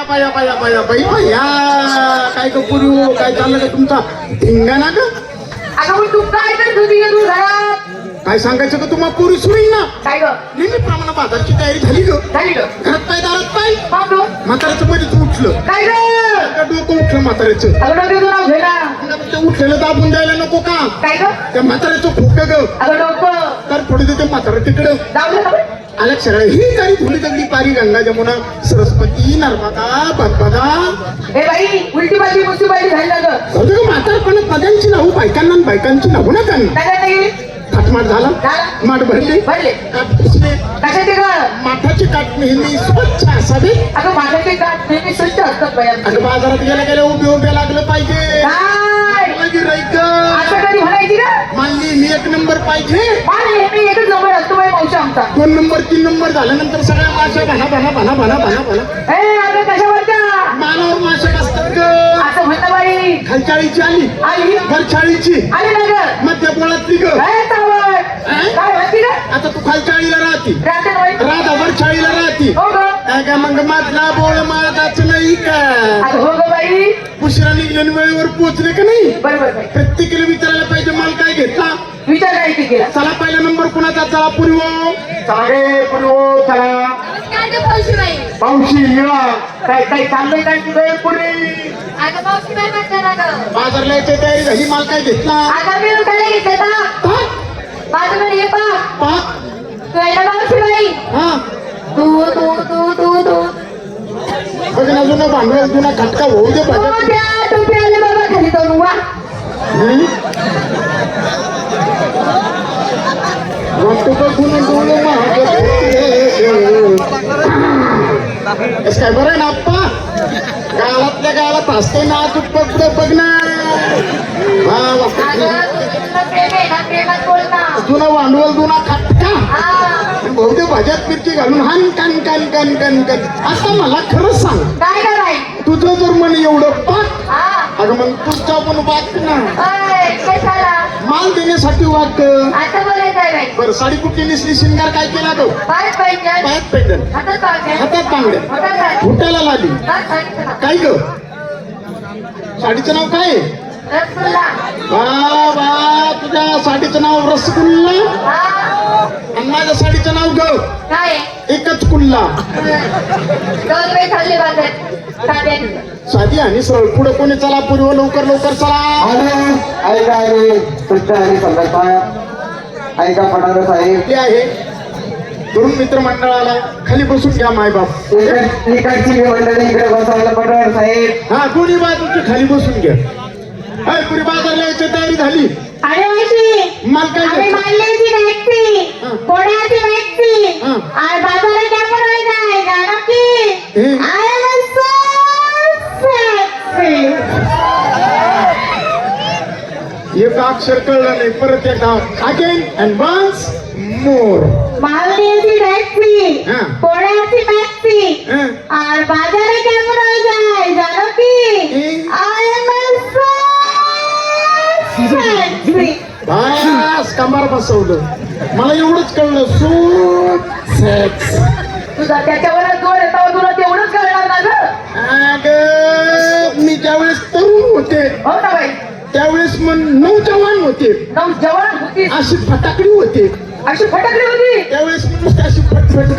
बाया बाया बाया बाई बाया काय ग पुरू काय चाललं का तुमचा धिंगाणा ग? अगं मग तू काय करत होती ग तू घरात? काय सांगायचं का तुम्हाला पुरुष होईल ना काय ग नेहमीप्रमाणे बाजारची तयारी झाली ग. झाली ग घरात पाय दारात पाय बाबू म्हाताऱ्याचं मध्येच उठलं काय ग का डोकं उठलं म्हाताऱ्याचं. अगं डोक्याचं नाव घे ना. ते उठलेलं दाबून द्यायला नको का काय ग त्या म्हाताऱ्याचं खोकं ग अगं डोकं तर थोडी ते म्हातारं तिकडं जाऊ दे आलं सगळं ही गाडी थोडी दगडी पारी गंगा जमुना सरस्वती नर्मदा बदबदा हे बाई उलटी बाजी मुलटी बाजी झाली ना ग. जाऊ दे ग म्हातारपणात पदांची नावं बायकांना आणि बायकांची नावं ना त्यांना काय नाही थाटमाट झाला झाला. माठ भरली भरले काठ पुसले कशाचे ग माठाची काठ नेहमी स्वच्छ असावी. अगं माझ्याचे गाठ नेहमी स्वच्छ असतात बाई अगं बाजारात गेल्या गेल्या उभे उभे लागलं पाहिजे काय गिराईक असं कधी म्हणायची का मानली मी एक नंबर पाहिजे मला नेहमी एकच नंबर असतो बाई मावशी आमचा. 2 नंबर 3 नंबर झाल्यानंतर सगळ्या माश्या भना भना भना भना भना भना ए अगं कशावरच्या मानावर माश्या असतात ग. असं म्हणतं बाई खालचाळीची आली आली वरचाळीची आली ना ग मध्य पोळातली ग. काय चावड काय म्हणती ग आता तू खालचाळीला राहती राहते ना बाई राधा वरचाळीला राहती हो ग काय का मग मधला बोळ माळाचं नाही का अगं हो ग बाई उशिरा निघल्याने वेळेवर पोहोचले का नाही. बरोबर बाई प्रत्येकीला विचारायला पाहिजे माल काय घेतला. विचार नाही की केला चला पहिला नंबर कुणाचा चला पूर्व चला रे पूर्व चला काय ग मावशीबाई? पावशी निळा काय काय चाललंय काय तुझं पुढे अगं मावशीबाई म्हणते ना ग. बाजारला यायची तयारी झाली माल काय घेतला. अगं मी उठायला घेतले ना. बाजूला ये पा. पाक तू आहे ना मावशीबाई? हा तू. बघ ना जुना भांडवल जुना खटका होऊ दे हो पाहिजे. त्या टोपी आले बाबा खाली जाऊन वा. काय बरं आहे ना आप्पा गावातल्या गावात असते ना तू पुढे बघ ना. अगं तुझं प्रेम आहे ना प्रेमात बोल ना. जुना भांडवल जुना खटका हा. बहुतेक भाज्यात मिरची घालून हान कन कन कन कन कन. आता मला खरंच सांग काय ग बाई? तुझं जर मन एवढं पाक हा. अगं मग तुझ्या पण वाक ना ओय, काय झाला? माल देण्यासाठी वाक. आता बोलायचं आहे बाई. बरं साडी कुठली नेसली शिंगार काय केला तो बाय पाहिजे. पायात पैठण हातात पाहिजे. हातात तांगड्या हातात पाहिजे. फुटायला लादी हात पाहिजे ना. काय ग साडीचं नाव काय आहे? रसगुल्ला. वा वा तुझ्या साडीचं नाव रसगुल्ला हा. आणि माझ्या साडीचं नाव ग काय? एकच कुल्ला. 2 रुपये खाल्ले बाजारात. साध्याने. साधी आणि सरळ पुढे कोणी चला पूर्व लवकर लवकर चला. ऐका रे तुमच्या आणि संदर्भात ऐका फटारा साहेब हे आहे तरुण मित्र मंडळाला खाली बसून घ्या मायबाप. इकडची मंडळी इकडे बसायला फटारा साहेब. हा कोणी बाजूची खाली बसून घ्या. अय पुरी बाजारला यायची तयारी झाली. अरे मावशी माल काय आम्ही घेतला? मारल्याची व्यक्ती हा. कोणाची व्यक्ती हा. आणि बाजारात काय करायचं आहे जाणं की हे. I am so sexy. एक अक्षर कळलं नाही परत एकदा अगेन अँड वन्स मोर. मारल्याची व्यक्ती हा. कोणाची व्यक्ती हा. आणि बाजारात काय करायचं आहे जाणं की हे. I am so sexy. बस कमार बसवलं मला एवढंच कळलं सो सेक्स. तुझा त्याच्यावरच जोर येतो तुला तेवढंच कळणार ना ग. अगं मी ज्यावेळेस तरुण होते हो ना बाई त्यावेळेस मन नौजवान होते जवान होती अशी फटाकडी होते अशी फटकली होती. त्यावेळेस मी नुसती अशी फटफट